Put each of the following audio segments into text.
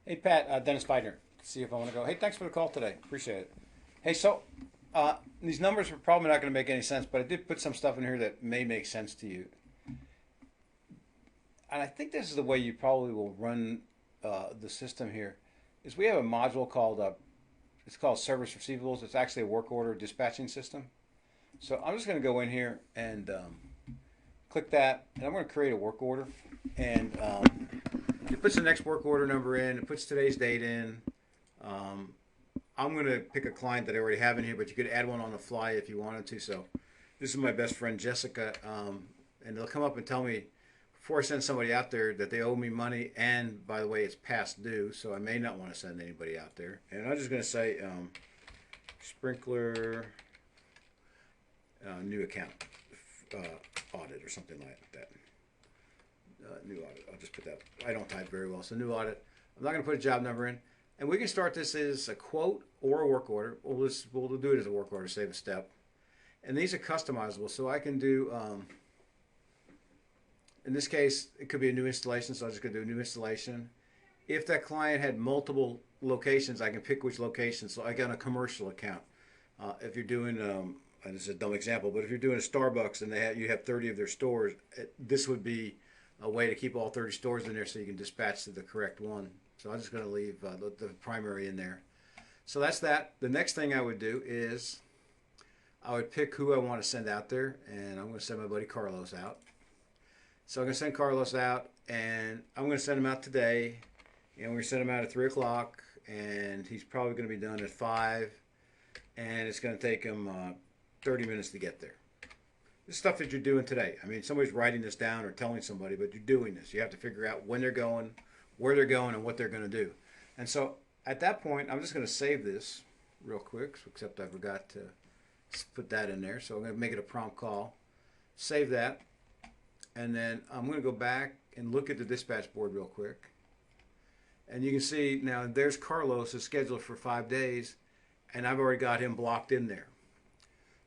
Hey Pat, Dennis Bidner. See if I want to go. Hey, thanks for the call today. Appreciate it. Hey, so these numbers are probably not going to make any sense, but I did put some stuff in here that may make sense to you. And I think this is the way you probably will run the system here. Is we have a module called it's called Service Receivables. It's actually a work order dispatching system. So I'm just going to go in here and click that, and I'm going to create a work order. And it puts the next work order number in. It puts today's date in. Um, I'm going to pick a client that I already have in here, but you could add one on the fly if you wanted to. So this is my best friend Jessica, and they'll come up and tell me before I send somebody out there that they owe me money, and by the way, it's past due, so I may not want to send anybody out there. And I'm just going to say sprinkler new account audit or something like that. New audit. I'll just put that. I don't type very well, so new audit. I'm not going to put a job number in. And we can start this as a quote or a work order. We'll do it as a work order, save a step. And these are customizable, so I can do, in this case, it could be a new installation, so I'm just going to do a new installation. If that client had multiple locations, I can pick which location. So I got a commercial account. If you're doing, and this is a dumb example, but if you're doing a Starbucks and you have 30 of their stores, this would be a way to keep all 30 stores in there so you can dispatch to the correct one. So I'm just going to leave the primary in there. So that's that. The next thing I would do is I would pick who I want to send out there, and I'm going to send my buddy Carlos out. So I'm going to send Carlos out, and I'm going to send him out today, and we're going to send him out at 3 o'clock, and he's probably going to be done at 5, and it's going to take him 30 minutes to get there. This stuff that you're doing today. I mean, somebody's writing this down or telling somebody, but you're doing this. You have to figure out when they're going, where they're going, and what they're going to do. And so at that point, I'm just going to save this real quick, except I forgot to put that in there. So I'm going to make it a prompt call, save that, and then I'm going to go back and look at the dispatch board real quick. And you can see now there's Carlos is scheduled for 5 days, and I've already got him blocked in there.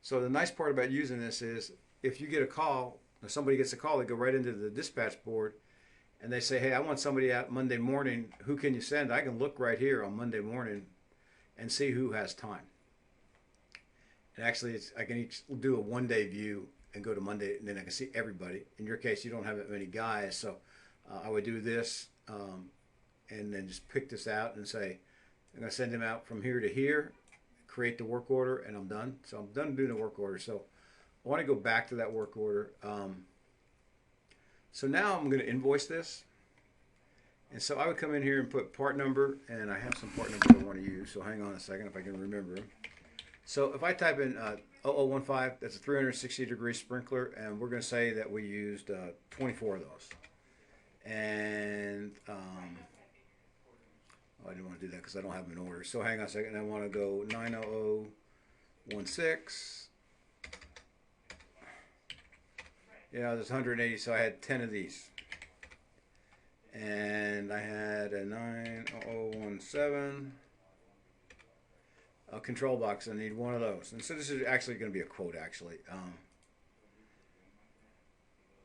So the nice part about using this is if you get a call, or somebody gets a call, they go right into the dispatch board and they say, hey, I want somebody out Monday morning. Who can you send? I can look right here on Monday morning and see who has time. And actually, I can do a one-day view and go to Monday, and then I can see everybody. In your case, you don't have that many guys, so I would do this and then just pick this out and say, I'm going to send him out from here to here, create the work order, and I'm done. So I'm done doing the work order. So I want to go back to that work order. So now I'm going to invoice this. And so I would come in here and put part number, and I have some part numbers I want to use. So hang on a second if I can remember them. So if I type in 0015, that's a 360-degree sprinkler, and we're going to say that we used 24 of those. And I didn't want to do that because I don't have them in order. So hang on a second. I want to go 90016. Yeah, there's 180, so I had 10 of these. And I had a 90017. A control box. I need one of those. And so this is actually going to be a quote, actually.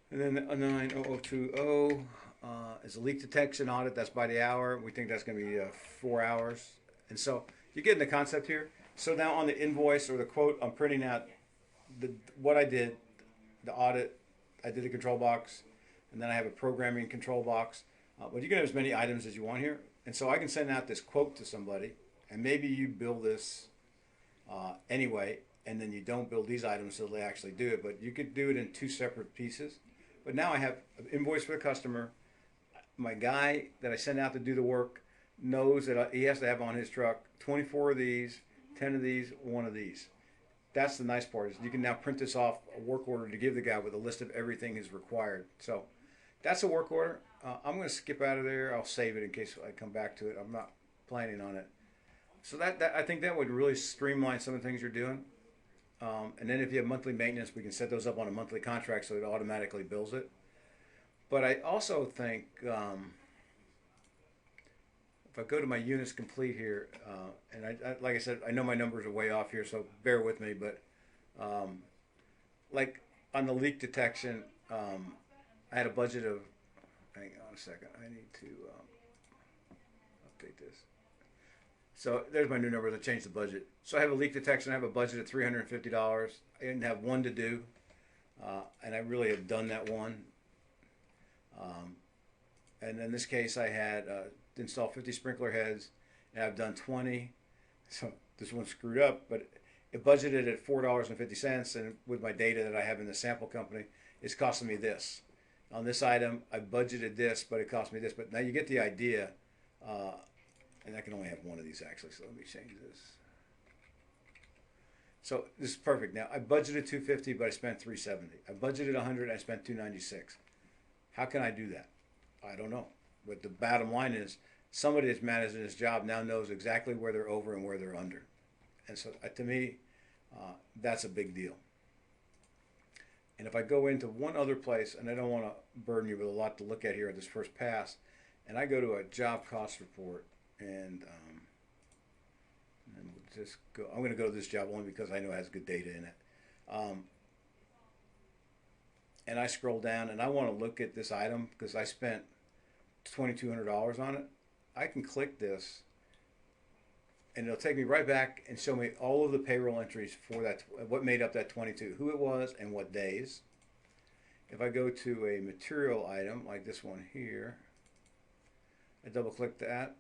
And then a 90020 is a leak detection audit. That's by the hour. We think that's going to be 4 hours. And so you're getting the concept here. So now on the invoice or the quote, I'm printing out what I did, the audit. I did a control box, and then I have a programming control box. But you can have as many items as you want here. And so I can send out this quote to somebody, and maybe you build this anyway, and then you don't build these items so they actually do it. But you could do it in 2 separate pieces. But now I have an invoice for the customer. My guy that I send out to do the work knows that he has to have on his truck 24 of these, 10 of these, 1 of these. That's the nice part is you can now print this off a work order to give the guy with a list of everything is required. So that's a work order. I'm going to skip out of there. I'll save it in case I come back to it. I'm not planning on it. So that I think that would really streamline some of the things you're doing. And then if you have monthly maintenance, we can set those up on a monthly contract so it automatically bills it. But I also think if I go to my units complete here, and like I said, I know my numbers are way off here, so bear with me. But like on the leak detection, I had a budget of. Hang on a second. I need to update this. So there's my new numbers. I changed the budget. So I have a leak detection. I have a budget of $350. I didn't have one to do, and I really have done that one. And in this case, I had installed 50 sprinkler heads, and I've done 20. So this one screwed up, but it budgeted at $4.50, and with my data that I have in the sample company, it's costing me this. On this item, I budgeted this, but it cost me this. But now you get the idea, and I can only have one of these actually, so let me change this. So this is perfect. Now I budgeted $250, but I spent $370. I budgeted $100, I spent $296. How can I do that? I don't know. But the bottom line is, somebody that's managing this job now knows exactly where they're over and where they're under. And so to me, that's a big deal. And if I go into one other place, and I don't want to burden you with a lot to look at here at this first pass, and I go to a job cost report, and we'll just go. I'm going to go to this job only because I know it has good data in it. And I scroll down, and I want to look at this item because I spent $2,200 on it. I can click this, and it'll take me right back and show me all of the payroll entries for that, what made up that 22, who it was and what days. If I go to a material item like this one here, I double click that,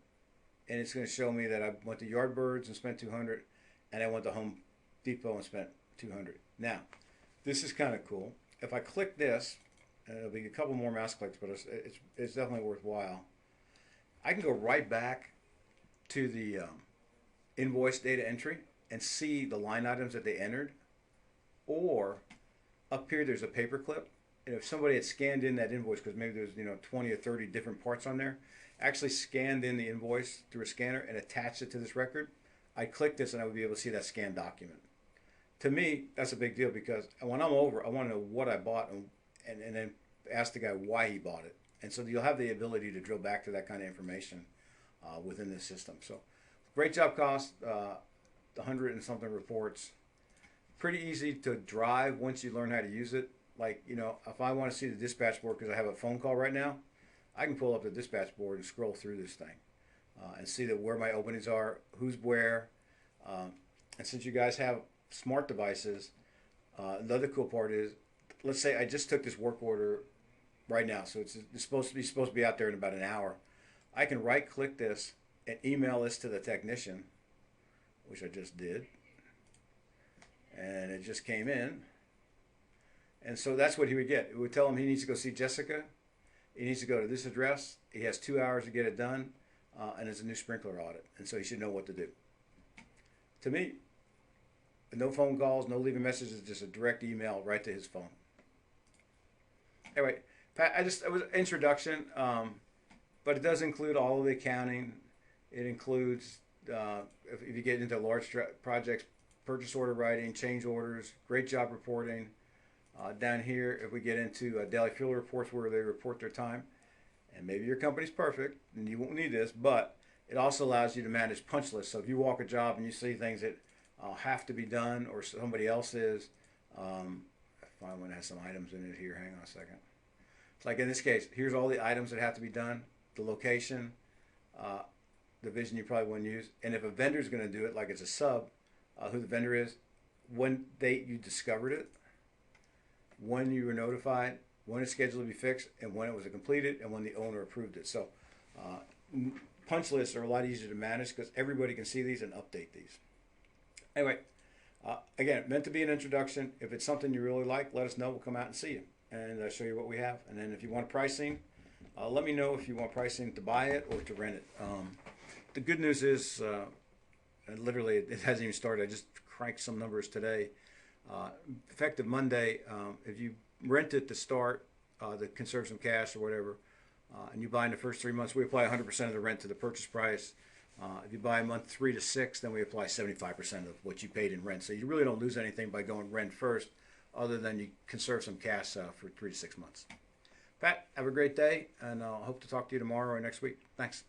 and it's going to show me that I went to Yardbirds and spent $200, and I went to Home Depot and spent $200. Now, this is kind of cool. If I click this, and it'll be a couple more mouse clicks, but it's definitely worthwhile. I can go right back to the invoice data entry and see the line items that they entered. Or up here there's a paperclip, and if somebody had scanned in that invoice, because maybe there's 20 or 30 different parts on there, actually scanned in the invoice through a scanner and attached it to this record, I'd click this and I would be able to see that scanned document. To me, that's a big deal, because when I'm over, I want to know what I bought and then ask the guy why he bought it. And so you'll have the ability to drill back to that kind of information within this system. So great job cost, 100 and something reports. Pretty easy to drive once you learn how to use it. Like, if I want to see the dispatch board because I have a phone call right now, I can pull up the dispatch board and scroll through this thing and see where my openings are, who's where. And since you guys have smart devices, the other cool part is, let's say I just took this work order right now, so it's supposed to be out there in about an hour. I can right click this and email this to the technician, which I just did, and it just came in. And so that's what he would get. It would tell him he needs to go see Jessica, he needs to go to this address, he has 2 hours to get it done, and it's a new sprinkler audit, and so he should know what to do. To me, no phone calls, no leaving messages, just a direct email right to his phone. Anyway, Pat, it was an introduction, but it does include all of the accounting. It includes, if you get into large projects, purchase order writing, change orders, great job reporting. Down here, if we get into daily fuel reports where they report their time, and maybe your company's perfect and you won't need this, but it also allows you to manage punch lists. So if you walk a job and you see things that have to be done, or somebody else is, I find one that has some items in it here. Hang on a second. Like in this case, here's all the items that have to be done, the location, the vision you probably wouldn't use, and if a vendor is going to do it, like it's a sub, who the vendor is, when date you discovered it, when you were notified, when it's scheduled to be fixed, and when it was completed, and when the owner approved it. So punch lists are a lot easier to manage because everybody can see these and update these. Anyway, again, meant to be an introduction. If it's something you really like, let us know. We'll come out and see you and show you what we have. And then if you want pricing, let me know if you want pricing to buy it or to rent it. The good news is, and literally it hasn't even started. I just cranked some numbers today. Effective Monday, if you rent it to start, to conserve some cash or whatever, and you buy in the first 3 months, we apply 100% of the rent to the purchase price. If you buy month 3 to 6, then we apply 75% of what you paid in rent. So you really don't lose anything by going rent first, other than you conserve some cash for 3 to 6 months. Pat, have a great day, and I'll hope to talk to you tomorrow or next week. Thanks.